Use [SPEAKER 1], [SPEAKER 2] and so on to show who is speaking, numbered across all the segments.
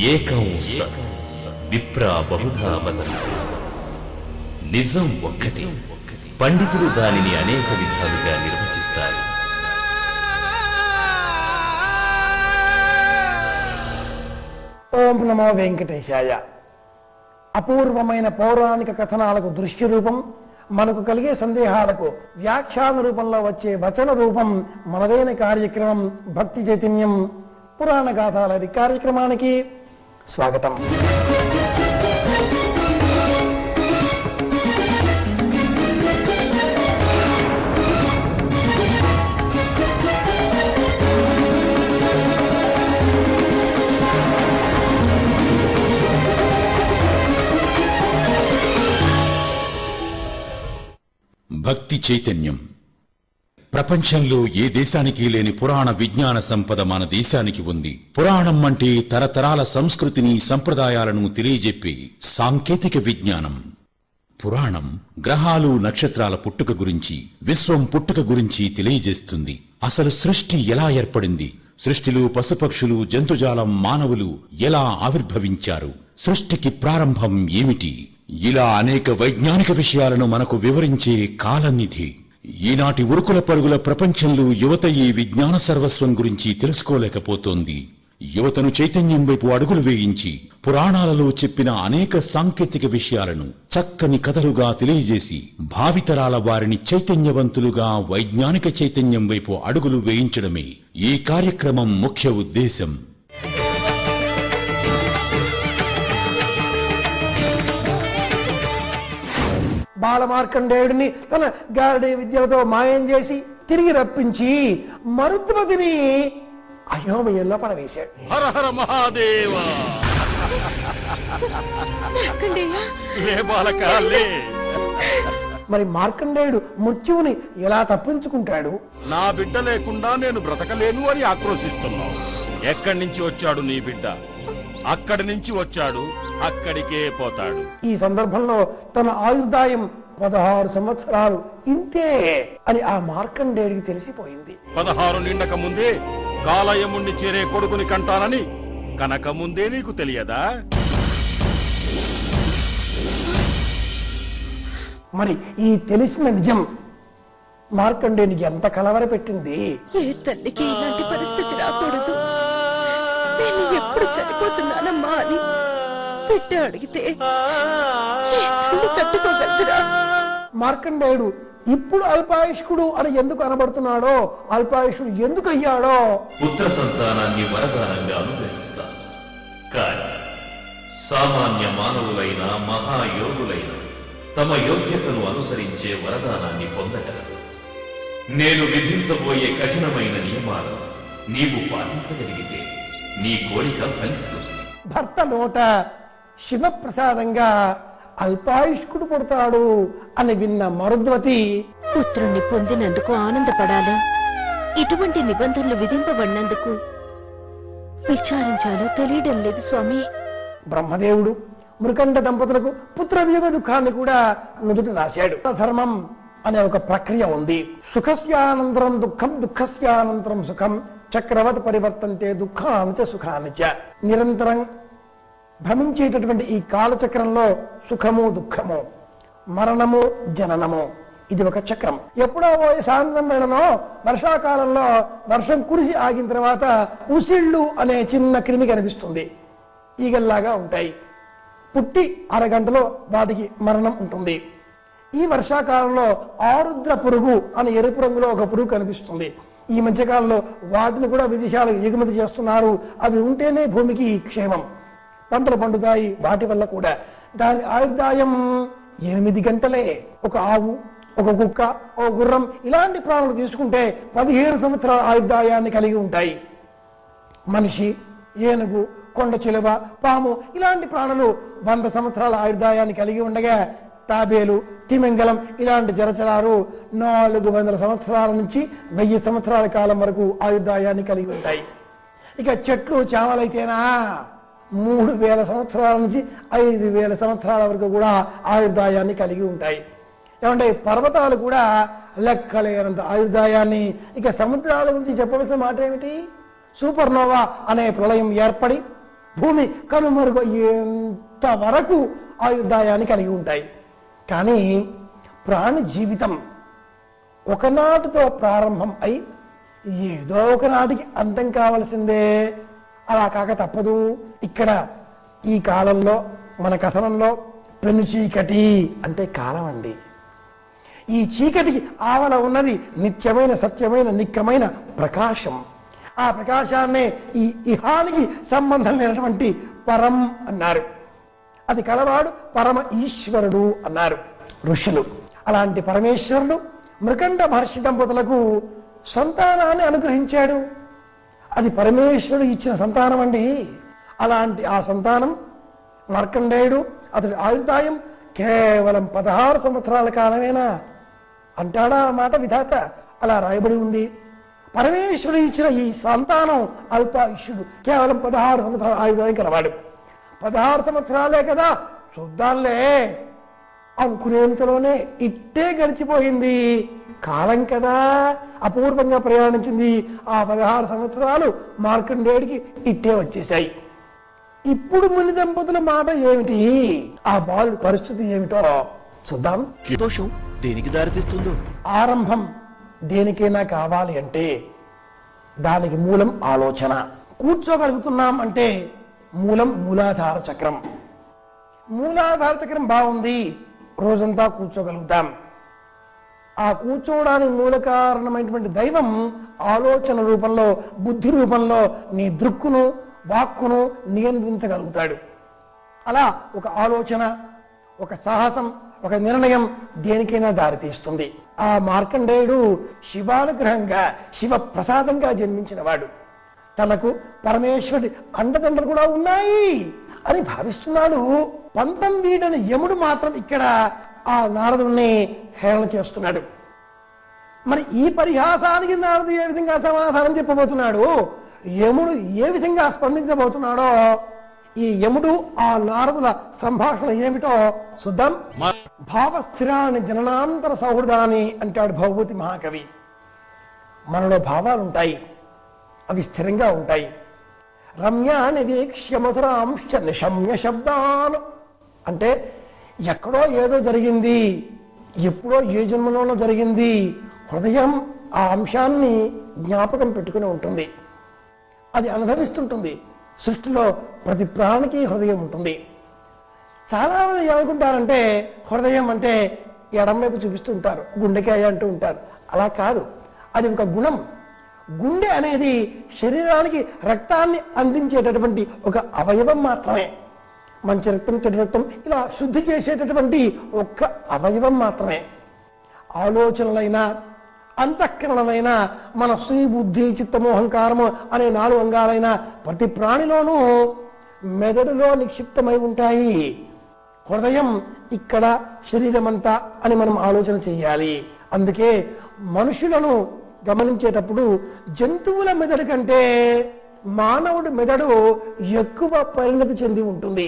[SPEAKER 1] ఏకం సత్ విప్రా బహుధా వదంతి. నిజం ఒక్కటి, పండితులు దానిని అనేక విధాలుగా నిర్వచిస్తారు.
[SPEAKER 2] ఓం నమో వెంకటేశాయ. అపూర్వమైన పౌరాణిక కథనాలకు దృశ్య రూపం, మనకు కలిగే సందేహాలకు వ్యాఖ్యాన రూపంలో వచ్చే వచన రూపం మనదైన కార్యక్రమం భక్తి చైతన్యం పురాణ గాథాలది కార్యక్రమానికి స్వాగతం.
[SPEAKER 3] భక్తి చైతన్యం. ప్రపంచంలో ఏ దేశానికి లేని పురాణ విజ్ఞాన సంపద మన దేశానికి ఉంది. పురాణం అంటే తరతరాల సంస్కృతిని సంప్రదాయాలను తెలియజెప్పే సాంకేతిక విజ్ఞానం. పురాణం గ్రహాలు నక్షత్రాల పుట్టుక గురించి, విశ్వం పుట్టుక గురించి తెలియజేస్తుంది. అసలు సృష్టి ఎలా ఏర్పడింది, సృష్టిలో పశుపక్షులు, జంతుజాలం, మానవులు ఎలా ఆవిర్భవించారు, సృష్టికి ప్రారంభం ఏమిటి, ఇలా అనేక వైజ్ఞానిక విషయాలను మనకు వివరించే కాలనిధి. ఈనాటి ఉరుకుల పరుగుల ప్రపంచంలో యువత ఈ విజ్ఞాన సర్వస్వం గురించి తెలుసుకోలేకపోతోంది. యువతను చైతన్యం వైపు అడుగులు వేయించి పురాణాలలో చెప్పిన అనేక సాంకేతిక విషయాలను చక్కని కథలుగా తెలియజేసి భావితరాల వారిని చైతన్యవంతులుగా వైజ్ఞానిక చైతన్యం వైపు అడుగులు వేయించడమే ఈ కార్యక్రమం ముఖ్య ఉద్దేశం.
[SPEAKER 2] బాలమార్కండేయుడిని తన గారడీ విద్యలతో మాయం చేసి తిరిగి రప్పించి మరుద్వతిని అయోమయంలో పడవేశాడు.
[SPEAKER 4] హర హర మహాదేవ.
[SPEAKER 2] మరి మార్కండేయుడు మృత్యువుని ఎలా తప్పించుకుంటాడు?
[SPEAKER 4] నా బిడ్డ లేకుండా నేను బ్రతకలేను అని ఆక్రోశిస్తున్నావు. ఎక్కడి నుంచి వచ్చాడు నీ బిడ్డ? అక్కడి నుంచి వచ్చాడు, అక్కడికే పోతాడు.
[SPEAKER 2] ఈ సందర్భంలో తన ఆయుర్దాయం 16 సంవత్సరాలు ఇంతే అని ఆ మార్కండేయుడికి తెలిసిపోయింది.
[SPEAKER 4] 16 నిండక ముందే కాలయముణ్ణి చేరే కొడుకుని కంటానని కనక ముందే నీకు తెలియదా?
[SPEAKER 2] మరి ఈ తెలిసిన నిజం మార్కండేయునికి ఎంత కలవర పెట్టింది.
[SPEAKER 5] ఏ తల్లికి ఇలాంటి పరిస్థితి రాకూడదు, నేను ఎప్పుడు చనిపోతున్నానమ్మా అని బిడ్డ అడిగితే తట్టుకోగలదురా?
[SPEAKER 2] మార్కండేయుడు ఇప్పుడు అల్పాయుష్కుడు అని ఎందుకు అనబడుతున్నాడో, అల్పాయుష్కుడు ఎందుకు అయ్యాడో?
[SPEAKER 1] పుత్ర సంతానాన్ని వరదానంగా అనుగ్రహిస్తాను, కానీ సామాన్య మానవులైన మహాయోగులైన తమ యోగ్యతను అనుసరించే వరదానాన్ని పొందగలరు. నేను విధించబోయే కఠినమైన నియమాలను నీవు పాటించగలిగితే నీ కోరిక ఫలిస్తుంది.
[SPEAKER 2] భర్త నోట శివప్రసాదంగా అల్పాయుష్కుడు పుడతాడు అని విన్న మరుద్వతి
[SPEAKER 5] పుత్రుణ్ణి పొందినందుకు ఆనందపడాలో, ఇటువంటి నిబంధనలు విధింపబడినందుకు విచారించాలో తెలియడం లేదు స్వామి.
[SPEAKER 2] బ్రహ్మదేవుడు మృకండ దంపతులకు పుత్ర వియోగ దుఃఖాన్ని కూడా నుదుట రాశాడు. ధర్మం అనే ఒక ప్రక్రియ ఉంది. సుఖస్యానంతరం దుఃఖం, దుఃఖస్యానంతరం సుఖం, చక్రవత్ పరివర్తంతే దుఃఖానిచ సుఖానిచ. నిరంతరం భ్రమించేటటువంటి ఈ కాలచక్రంలో సుఖము, దుఃఖము, మరణము, జననము, ఇది ఒక చక్రం. ఎప్పుడో సాయంత్రం వేళలో వర్షాకాలంలో వర్షం కురిసి ఆగిన తర్వాత ఉసిళ్ళు అనే చిన్న క్రిమి కనిపిస్తుంది. ఈగల్లాగా ఉంటాయి. పుట్టి అరగంటలో వాటికి మరణం ఉంటుంది. ఈ వర్షాకాలంలో ఆరుద్ర పురుగు అని ఎరుపు రంగులో ఒక పురుగు కనిపిస్తుంది. ఈ మధ్యకాలంలో వాటిని కూడా విదేశాలకు ఎగుమతి చేస్తున్నారు. అవి ఉంటేనే భూమికి క్షేమం, పంటలు పండుతాయి వాటి వల్ల కూడా. దాని ఆయుర్దాయం 8 గంటలే. ఒక ఆవు, ఒక కుక్క, ఒక గుర్రం ఇలాంటి ప్రాణులు తీసుకుంటే 15 సంవత్సరాల ఆయుర్దాయాన్ని కలిగి ఉంటాయి. మనిషి, ఏనుగు, కొండ చిలువ, పాము ఇలాంటి ప్రాణులు 100 సంవత్సరాల ఆయుర్దాయాన్ని కలిగి ఉండగా, తాబేలు, తిమింగలం ఇలాంటి జలచరాలు 400 సంవత్సరాల నుంచి 1000 సంవత్సరాల కాలం వరకు ఆయుర్దాయాన్ని కలిగి ఉంటాయి. ఇక చెట్లు, చేమలైతేనా 3000 సంవత్సరాల నుంచి 5000 సంవత్సరాల వరకు కూడా ఆయుర్దాయాన్ని కలిగి ఉంటాయి. ఏమంటే పర్వతాలు కూడా లెక్కలేనంత ఆయుర్దాయాన్ని. ఇక సముద్రాల గురించి చెప్పవలసిన మాట ఏమిటి? సూపర్నోవా అనే ప్రళయం ఏర్పడి భూమి కనుమరుగయ్యేంత వరకు ఆయుర్దాయాన్ని కలిగి ఉంటాయి. కానీ ప్రాణి జీవితం ఒకనాటితో ప్రారంభం అయి ఏదో ఒకనాటికి అంతం కావలసిందే. అలా కాక తప్పదు. ఇక్కడ ఈ కాలంలో మన కథనంలో పెను చీకటి అంటే కాలం అండి. ఈ చీకటికి ఆవల ఉన్నది నిత్యమైన సత్యమైన నిక్కమైన ప్రకాశం. ఆ ప్రకాశాన్నే ఈ ఇహానికి సంబంధం లేనటువంటి పరం అన్నారు. అది కలవాడు పరమ ఈశ్వరుడు అన్నారు ఋషులు. అలాంటి పరమేశ్వరుడు మృకండ మహర్షి దంపతులకు సంతానాన్ని అనుగ్రహించాడు. అది పరమేశ్వరుడు ఇచ్చిన సంతానం అండి. అలాంటి ఆ సంతానం మార్కండేయుడు. అతడి ఆయుర్దాయం కేవలం 16 సంవత్సరాల కాలమేనా అంటాడా ఆ మాట విధాత. అలా రాయబడి ఉంది. పరమేశ్వరుడు ఇచ్చిన ఈ సంతానం అల్పాయుష్యుడు, కేవలం 16 సంవత్సరాల ఆయుర్దాయం కలవాడు. 16 సంవత్సరాలే కదా చూద్దాంలే అనుకునేంతలోనే ఇట్టే గడిచిపోయింది. కాలం కదా అపూర్వంగా ప్రయాణించింది. ఆ 16 సంవత్సరాలు మార్కండేయుడికి ఇట్టే వచ్చేశాయి. ఇప్పుడు ముని దంపతుల మాట ఏమిటి, ఆ బాలుడి పరిస్థితి ఏమిటో చూద్దాం.
[SPEAKER 6] దోషం దేనికి దారితీస్తుందో.
[SPEAKER 2] ఆరంభం దేనికైనా కావాలి అంటే దానికి మూలం ఆలోచన. కూర్చోగలుగుతున్నాం అంటే మూలం మూలాధార చక్రం. మూలాధార చక్రం బాగుంది, రోజంతా కూర్చోగలుగుతాం. ఆ కూర్చోవడానికి మూల కారణమైనటువంటి దైవం ఆలోచన రూపంలో, బుద్ధి రూపంలో నీ దృక్కును వాక్కును నియంత్రించగలుగుతాడు. అలా ఒక ఆలోచన, ఒక సాహసం, ఒక నిర్ణయం దేనికైనా దారితీస్తుంది. ఆ మార్కండేయుడు శివానుగ్రహంగా శివ ప్రసాదంగా జన్మించిన వాడు. తనకు పరమేశ్వరుడి అండదండలు కూడా ఉన్నాయి అని భావిస్తున్నాడు. పంతం వీడని యముడు మాత్రం ఇక్కడ ఆ నారదుడిని హేళన చేస్తున్నాడు. మరి ఈ పరిహాసానికి నారదు ఏ విధంగా సమాధానం చెప్పబోతున్నాడు, యముడు ఏ విధంగా స్పందించబోతున్నాడో, ఈ యముడు ఆ నారదుల సంభాషణ ఏమిటో చూద్దాం. భావస్థిరాన్ని జననాంతర సౌహృదాన్ని అంటాడు భవభూతి మహాకవి. మనలో భావాలుంటాయి, అవి స్థిరంగా ఉంటాయి. రమ్యాని వీక్ష్య మధురాంశ నిశమ్య శబ్దాలు అంటే ఎక్కడో ఏదో జరిగింది, ఎప్పుడో ఏ జన్మలోనో జరిగింది. హృదయం ఆ అంశాన్ని జ్ఞాపకం పెట్టుకుని ఉంటుంది, అది అనుభవిస్తుంటుంది. సృష్టిలో ప్రతి ప్రాణికి హృదయం ఉంటుంది. చాలామంది ఏమనుకుంటారంటే హృదయం అంటే ఎడం వైపు చూపిస్తుంటారు, గుండెకాయ అంటూ ఉంటారు. అలా కాదు, అది ఒక గుణం. గుండె అనేది శరీరానికి రక్తాన్ని అందించేటటువంటి ఒక అవయవం మాత్రమే. మంచి రక్తం చెడు రక్తం ఇలా శుద్ధి చేసేటటువంటి ఒక్క అవయవం మాత్రమే. ఆలోచనలైనా అంతఃకరణలైనా మనస్సు బుద్ధి చిత్తమోహంకారము అనే 4 అంగాలైన ప్రతి ప్రాణిలోనూ మెదడులో నిక్షిప్తమై ఉంటాయి. హృదయం ఇక్కడ శరీరమంతా అని మనం ఆలోచన చేయాలి. అందుకే మనుషులను గమనించేటప్పుడు జంతువుల మెదడు కంటే మానవుడి మెదడు ఎక్కువ పరిణతి చెంది ఉంటుంది.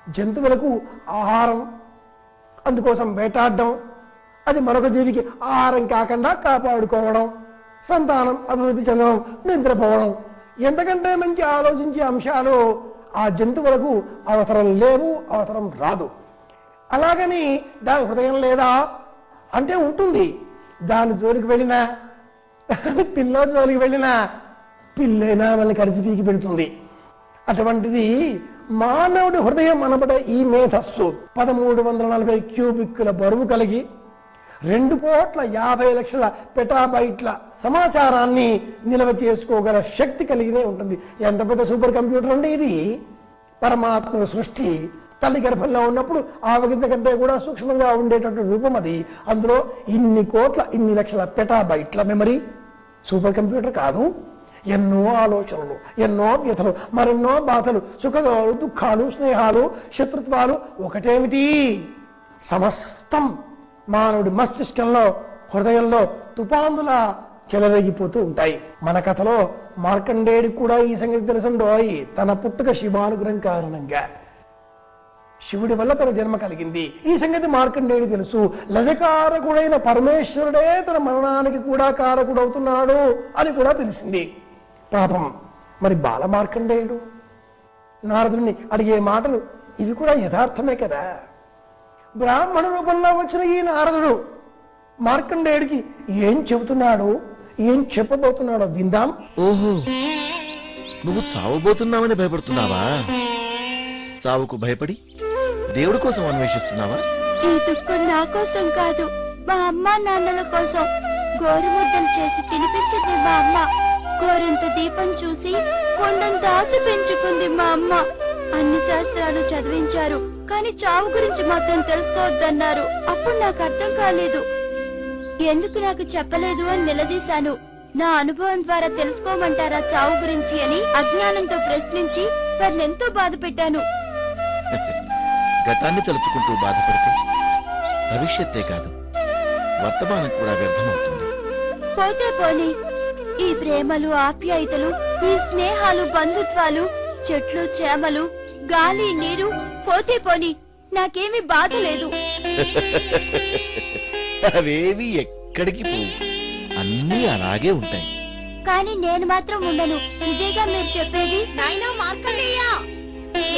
[SPEAKER 2] జంతువులకు ఆహారం, అందుకోసం వేటాడడం, అది మరొక జీవికి ఆహారం కాకుండా కాపాడుకోవడం, సంతానం అభివృద్ధి చెందడం, నిద్రపోవడం, ఎంతకంటే మంచి ఆలోచించే అంశాలు ఆ జంతువులకు అవసరం లేవు, అవసరం రాదు. అలాగని దాని హృదయం లేదా అంటే ఉంటుంది. దాని జోలికి వెళ్ళినా, పిల్ల జోలికి వెళ్ళినా పిల్లైనా మనల్ని కలిసి పీకి పెడుతుంది. అటువంటిది మానవుడి హృదయం అనబడే ఈ మేధస్సు 1340 క్యూబిక్కుల బరువు కలిగి 2,50,00,000 పెటాబైట్ల సమాచారాన్ని నిల్వ చేసుకోగల శక్తి కలిగినే ఉంటుంది. ఎంత పెద్ద సూపర్ కంప్యూటర్ అండి ఇది. పరమాత్మ సృష్టి తల్లి గర్భంలో ఉన్నప్పుడు ఆవగింజ కంటే కూడా సూక్ష్మంగా ఉండేటటువంటి రూపం అది. అందులో ఇన్ని లక్షల పెటాబైట్ల మెమరీ. సూపర్ కంప్యూటర్ కాదు. ఎన్నో ఆలోచనలు, ఎన్నో వ్యథలు, మరెన్నో బాధలు, సుఖాలు, దుఃఖాలు, స్నేహాలు, శత్రుత్వాలు ఒకటేమిటి, సమస్తం మానవుడి మస్తిష్కంలో హృదయంలో తుపాందులా చెలరేగిపోతూ ఉంటాయి. మన కథలో మార్కండేయుడికి కూడా ఈ సంగతి తెలుసుండోయ్. తన పుట్టుక శివానుగ్రహం కారణంగా, శివుడి వల్ల తన జన్మ కలిగింది. ఈ సంగతి మార్కండేయుడు తెలుసు. లజకారకుడైన పరమేశ్వరుడే తన మరణానికి కూడా కారకుడవుతున్నాడు అని కూడా తెలిసింది. పాపం మరి బాల మార్కండేయుడు నారదుడిని అడిగే మాటలు ఇవి కూడా యథార్థమే కదా. బ్రాహ్మణ రూపంలో వచ్చిన ఈ నారదుడు మార్కండేయుడికి ఏం చెబుతున్నాడు, ఏం చెప్పబోతున్నాడో విందాం.
[SPEAKER 6] ఓహో, నువ్వు చావబోతున్నావని భయపడుతున్నావా? చావుకు భయపడి దేవుడి కోసం అన్వేషిస్తున్నావా?
[SPEAKER 7] ఈ దుఃఖం నా కోసం కాదు, మా అమ్మా నాన్నల కోసం. గోరుముద్దలు చేసి తినిపించింది మా అమ్మ. గోరంత దీపం చూసి కొండంత ఆశ పెంచుకుంది మా అమ్మ. అన్ని శాస్త్రాలు చదివించారు, కానీ చావు గురించి మాత్రం తెలుసుకోవద్దన్నారు. అప్పుడు నాకు అర్థం కాలేదు. ఎందుకు నాకు చెప్పలేదు అని నిలదీశాను. నా అనుభవం ద్వారా తెలుసుకోమంటారా చావు గురించి అని అజ్ఞానంతో ప్రశ్నించి వారినెంతో బాధ పెట్టాను.
[SPEAKER 6] గతాన్ని తలుచుకుంటూ బాధపడితే భవిష్యత్తే కాదు, వర్తమానం కూడా వ్యర్థమవుతుంది.
[SPEAKER 7] పోతే పోని, ఈ ప్రేమలు, ఆప్యాయతలు, ఈ స్నేహాలు, బంధుత్వాలు, చెట్లు, చేమలు, గాలి, నీరు పోతే పోని, నాకేమీ బాధ లేదు.
[SPEAKER 6] అవేవి ఎక్కడికి పోవు, అన్నీ అలాగే ఉంటాయి.
[SPEAKER 7] కానీ నేను మాత్రం ఉండను. ఇదేగా మీరు చెప్పేది?
[SPEAKER 5] నాయనా మార్కండేయ,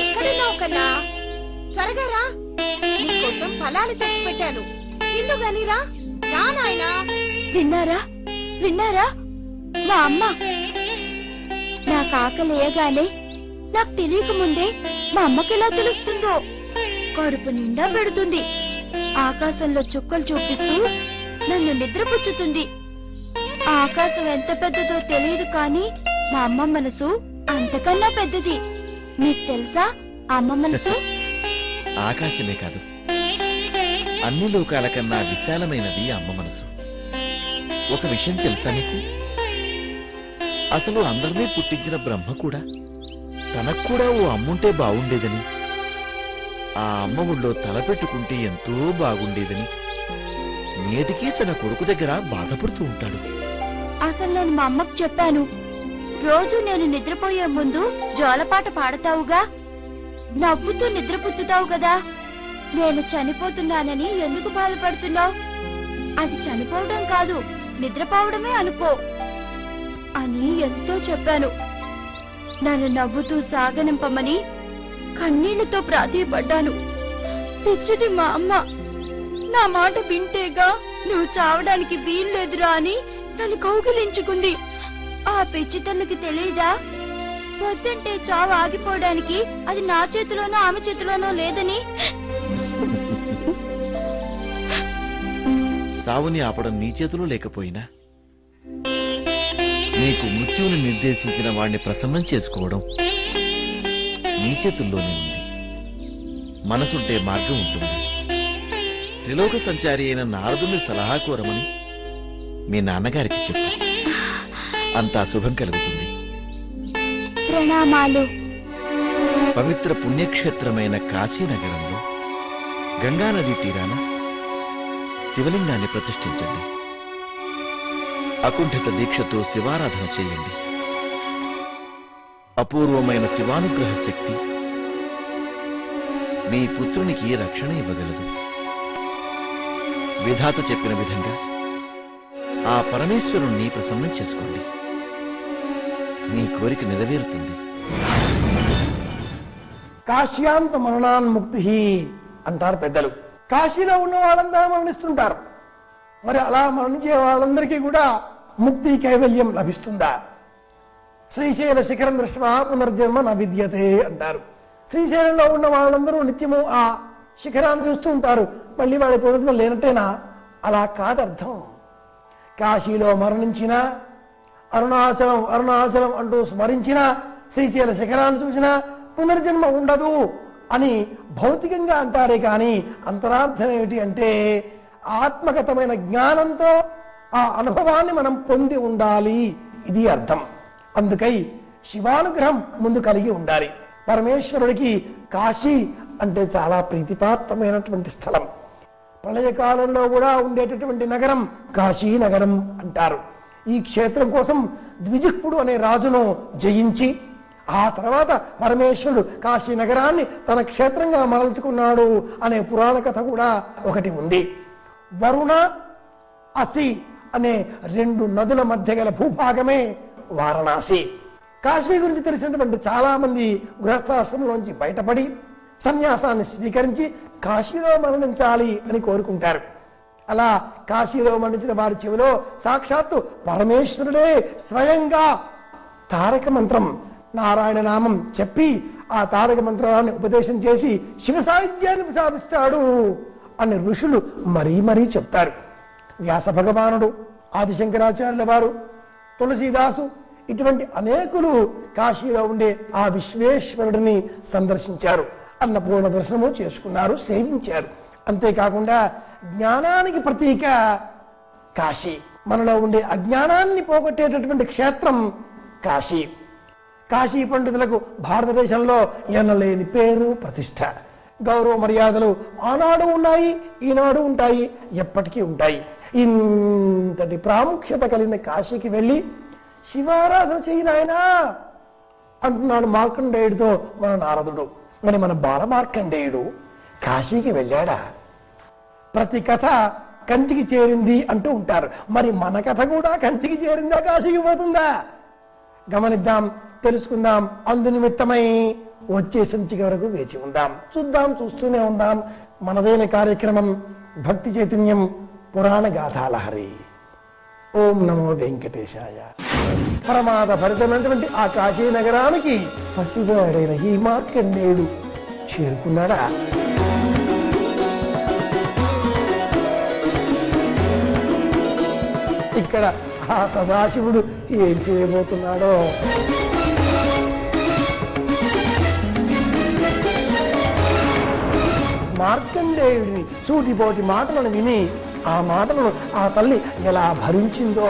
[SPEAKER 5] ఎక్కడున్నావు కన్నా? త్వరగా రా, నీకోసం ఫలాలు తెచ్చిపెట్టాను. తిందు గాని రా, రా నాయనా.
[SPEAKER 7] విన్నారా విన్నారా? మా అమ్మ నాకు ఆకలేయగానే, నాకు తెలియక ముందే మా అమ్మకెలా తెలుస్తుందో కడుపు నిండా పెడుతుంది. ఆకాశంలో చుక్కలు చూపిస్తూ నన్ను నిద్రపుచ్చుతుంది. ఆకాశం ఎంత పెద్దదో తెలియదు, కానీ మా అమ్మ మనసు అంతకన్నా పెద్దది. నీకు తెలుసా అమ్మ మనసు?
[SPEAKER 6] ఆకాశమే కాదు, అన్ని లోకాల కన్నా విశాలమైనది అమ్మ మనసు. ఒక విషయం తెలుసా నీకు? అసలు అందరినీ పుట్టించిన బ్రహ్మ కూడా తనకు కూడా ఓ అమ్ముంటే బాగుండేదని, ఆ అమ్మ ఊళ్ళో తలపెట్టుకుంటే ఎంతో బాగుండేదని నేటికీ తన కొడుకు దగ్గర బాధపడుతూ ఉంటాడు.
[SPEAKER 7] అసలు నేను మా అమ్మకు చెప్పాను, రోజు నేను నిద్రపోయే ముందు జోలపాట పాడతావుగా, నవ్వుతూ నిద్రపుచ్చుతావు కదా, నేను చనిపోతున్నానని ఎందుకు బాధపడుతున్నావు? అది చనిపోవడం కాదు, నిద్రపోవడమే అనుకో అని ఎంతో చెప్పాను. నన్ను నవ్వుతూ సాగనింపమని కన్నీళ్లతో ప్రాధేయపడ్డాను. పిచ్చిది మా అమ్మ. నా మాట వింటేగా నువ్వు చావడానికి వీల్లేదురా అని నన్ను కౌగిలించుకుంది. ఆ పిచ్చి తల్లికి తెలీదా, వద్దంటే చావు ఆగిపోవడానికి అది నా చేతిలోనో ఆమె చేతిలోనో లేదని?
[SPEAKER 6] చావుని ఆపడం నీ చేతిలో లేకపోయినా నీకు మృత్యువుని నిర్దేశించిన వాణ్ణి ప్రసన్నం చేసుకోవడం నీ చేతుల్లోనే ఉంది. మనసుంటే మార్గం ఉంటుంది. త్రిలోక సంచారి అయిన నారదుని సలహా కోరమని మీ నాన్నగారికి చెప్పు, అంతా శుభం కలుగుతుంది.
[SPEAKER 7] ప్రణామాలు.
[SPEAKER 6] పవిత్ర పుణ్యక్షేత్రమైన కాశీనగరంలో గంగానదీ తీరాన శివలింగాన్ని ప్రతిష్ఠించండి. అకుంఠిత దీక్షతో శివారాధన చేయండి. అపూర్వమైన శివానుగ్రహ శక్తి మీ పుత్రునికి రక్షణ ఇవ్వగలదు. విధాత చెప్పిన విధంగా ఆ పరమేశ్వరుణ్ణి ప్రసన్నం చేసుకోండి. మీ కోరిక నెరవేరుతుంది.
[SPEAKER 2] కాశ్యాంత మరణాన్ముక్తి అంటారు పెద్దలు. కాశీలో ఉన్న వాళ్ళంతా మరణిస్తుంటారు. మరి అలా మరణించే వాళ్ళందరికీ కూడా ముక్తి, కైవల్యం లభిస్తుందా? శ్రీశైల శిఖరం దృష్ట్యా పునర్జన్మ న విద్యతే అంటారు. శ్రీశైలంలో ఉన్న వాళ్ళందరూ నిత్యము ఆ శిఖరాన్ని చూస్తూ ఉంటారు. మళ్ళీ వాళ్ళ పూర్వజన్మ లేనట్టేనా? అలా కాదర్థం. కాశీలో మరణించిన, అరుణాచలం అరుణాచలం అంటూ స్మరించిన, శ్రీశైల శిఖరాన్ని చూసినా పునర్జన్మ ఉండదు అని భౌతికంగా అంటారే కానీ అంతరార్థం ఏమిటి అంటే ఆత్మగతమైన జ్ఞానంతో ఆ అనుభవాన్ని మనం పొంది ఉండాలి. ఇది అర్థం. అందుకై శివానుగ్రహం ముందు కలిగి ఉండాలి. పరమేశ్వరుడికి కాశీ అంటే చాలా ప్రీతిపాత్రమైనటువంటి స్థలం. ప్రళయకాలంలో కూడా ఉండేటటువంటి నగరం కాశీ నగరం అంటారు. ఈ క్షేత్రం కోసం ద్విజిహ్వుడు అనే రాజును జయించి ఆ తర్వాత పరమేశ్వరుడు కాశీ నగరాన్ని తన క్షేత్రంగా మరల్చుకున్నాడు అనే పురాణ కథ కూడా ఒకటి ఉంది. వరుణ, అసి అనే రెండు నదుల మధ్య గల భూభాగమే వారణాసి. కాశీ గురించి తెలిసినటువంటి చాలా మంది గృహస్థాశ్రమంలోంచి బయటపడి సన్యాసాన్ని స్వీకరించి కాశీలో మరణించాలి అని కోరుకుంటారు. అలా కాశీలో మరణించిన వారి చెవిలో సాక్షాత్తు పరమేశ్వరుడే స్వయంగా తారక మంత్రం నారాయణ నామం చెప్పి ఆ తారక మంత్రాన్ని ఉపదేశం చేసి శివ సాహిత్యాన్ని ప్రసాదిస్తాడు అని ఋషులు మరీ మరీ చెప్తారు. వ్యాస భగవానుడు, ఆదిశంకరాచార్యుల వారు, తులసీదాసు ఇటువంటి అనేకులు కాశీలో ఉండే ఆ విశ్వేశ్వరుడిని సందర్శించారు. అన్నపూర్ణ దర్శనము చేసుకున్నారు, సేవించారు. అంతేకాకుండా జ్ఞానానికి ప్రతీక కాశీ. మనలో ఉండే అజ్ఞానాన్ని పోగొట్టేటటువంటి క్షేత్రం కాశీ. కాశీ పండితులకు భారతదేశంలో ఎనలేని పేరు, ప్రతిష్ట, గౌరవ మర్యాదలు ఆనాడు ఉన్నాయి, ఈనాడు ఉంటాయి, ఎప్పటికీ ఉంటాయి. ఇంతటి ప్రాముఖ్యత కలిగిన కాశీకి వెళ్ళి శివారాధన చేయి నాయనా అంటున్నాడు మార్కండేయుడితో మన నారదుడు. మరి మన బాల మార్కండేయుడు కాశీకి వెళ్ళాడా? ప్రతి కథ కంచికి చేరింది అంటూ ఉంటారు. మరి మన కథ కూడా కంచికి చేరిందా, కాశీకి పోతుందా? గమనిద్దాం, తెలుసుకుందాం. అందునిమిత్తమై వచ్చే సంచిక వరకు వేచి ఉందాం, చూద్దాం, చూస్తూనే ఉందాం. మనదైన కార్యక్రమం భక్తి చైతన్యం పురాణ గాథాలహరి. ఓం నమో వెంకటేశాయ. ప్రమాద భరితమైనటువంటి ఆ కాశీ నగరానికి పసివాడైన ఈ మార్కండేయుడు చేరుకున్నాడా? ఇక్కడ ఆ సదాశివుడు ఏం చేయబోతున్నాడో. మార్కండేయుడిని సూటిపోటి మాటలను విని ఆ మాటలను ఆ తల్లి ఎలా భరించిందో.